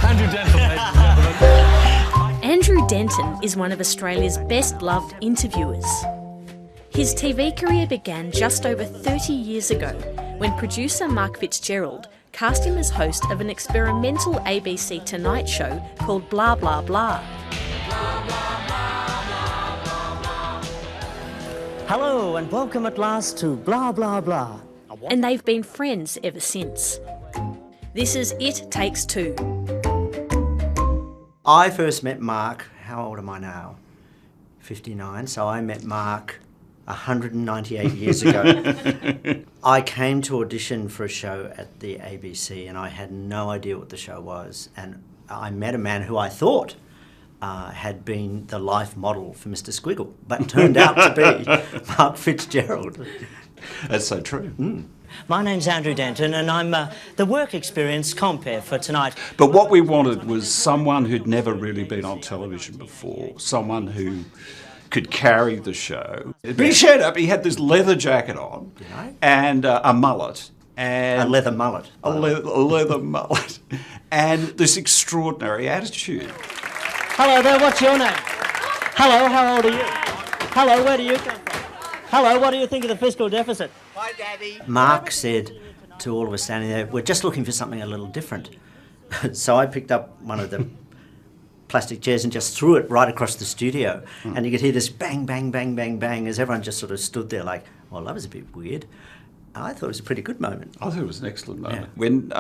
Andrew Denton, ladies and gentlemen. Andrew Denton is one of Australia's best-loved interviewers. His TV career began just over 30 years ago when producer Mark FitzGerald cast him as host of an experimental ABC Tonight show called Blah Blah Blah. Hello and welcome at last to Blah Blah Blah. And they've been friends ever since. This is It Takes Two. I first met Mark, how old am I now? 59, so I met Mark 198 years ago. I came to audition for a show at the ABC and I had no idea what the show was, and I met a man who I thought had been the life model for Mr. Squiggle, but turned out to be Mark FitzGerald. That's so true. Mm. My name's Andrew Denton and I'm the work experience compere for tonight. But what we wanted was someone who'd never really been on television before, someone who could carry the show. He showed up, he had this leather jacket on, you know? And a mullet. And a leather mullet. A leather mullet. And this extraordinary attitude. Hello there, what's your name? Hello, how old are you? Hello, where do you come from? Hello, what do you think of the fiscal deficit? Hi, Daddy. Mark said to all of us standing there, we're just looking for something a little different. So I picked up one of the plastic chairs and just threw it right across the studio. And you could hear this bang, bang, bang, bang, bang as everyone just sort of stood there like, well, that was a bit weird. I thought it was a pretty good moment. I thought it was an excellent moment. Yeah. When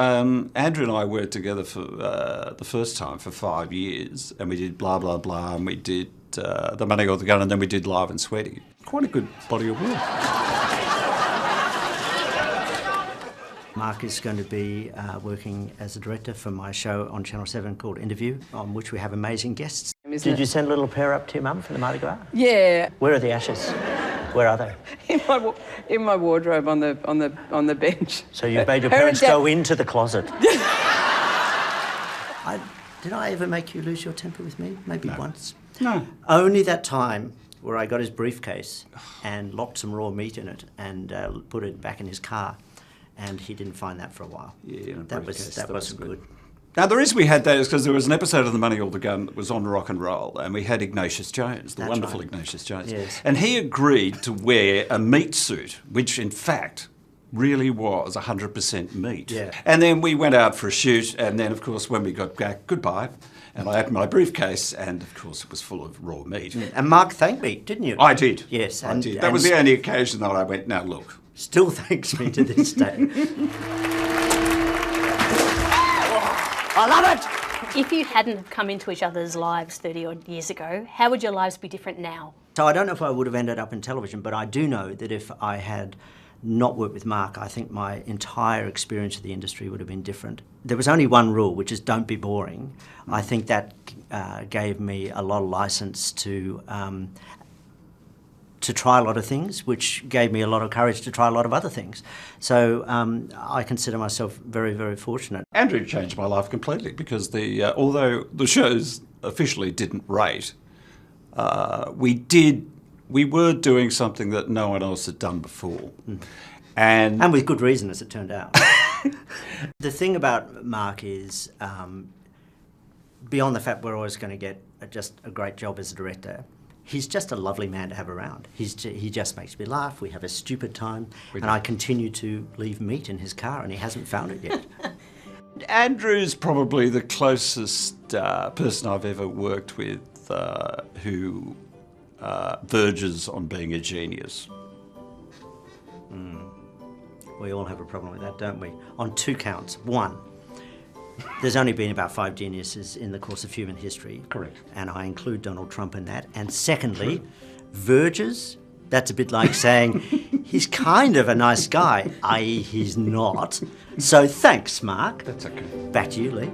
Andrew and I worked together for the first time for 5 years, and we did Blah Blah Blah, and we did The Money or the Gun, and then we did Live and Sweaty. Quite a good body of work. Mark is going to be working as a director for my show on Channel 7 called Interview, on which we have amazing guests. Did you send a little pair up to your mum for the Mardi Gras? Yeah, Where are the ashes? Where are they? in my wardrobe on the bench. So you made your parents go into the closet. Did I ever make you lose your temper with me? Maybe once. No. Only that time where I got his briefcase and locked some raw meat in it and put it back in his car, and he didn't find that for a while. Yeah, that wasn't good. Now, the reason we had that is because there was an episode of The Money or the Gun that was on rock and roll, and we had Ignatius Jones, the wonderful Ignatius Jones. Yes. And he agreed to wear a meat suit, which in fact really was 100% meat. Yeah. And then we went out for a shoot, and then, of course, when we got back, goodbye. And I opened my briefcase, and of course it was full of raw meat. And Mark thanked me, didn't you? I did. Yes. I did. That was the only occasion that I went, now look. Still thanks me to this day. I love it! If you hadn't come into each other's lives 30 odd years ago, how would your lives be different now? So I don't know if I would have ended up in television, but I do know that if I had not worked with Mark, I think my entire experience of the industry would have been different. There was only one rule, which is don't be boring. I think that gave me a lot of license to try a lot of things, which gave me a lot of courage to try a lot of other things. So I consider myself very, very fortunate. Andrew changed my life completely because although the shows officially didn't rate, we were doing something that no one else had done before. And with good reason, as it turned out. The thing about Mark is, beyond the fact we're always going to get just a great job as a director, he's just a lovely man to have around. He just makes me laugh. We have a stupid time. And I continue to leave meat in his car, and he hasn't found it yet. Andrew's probably the closest person I've ever worked with who verges on being a genius. We all have a problem with that, don't we? On two counts. One, there's only been about 5 geniuses in the course of human history. Correct. And I include Donald Trump in that. And secondly, verges, that's a bit like saying he's kind of a nice guy, i.e. he's not. So thanks, Mark. That's okay. Back to you, Lee.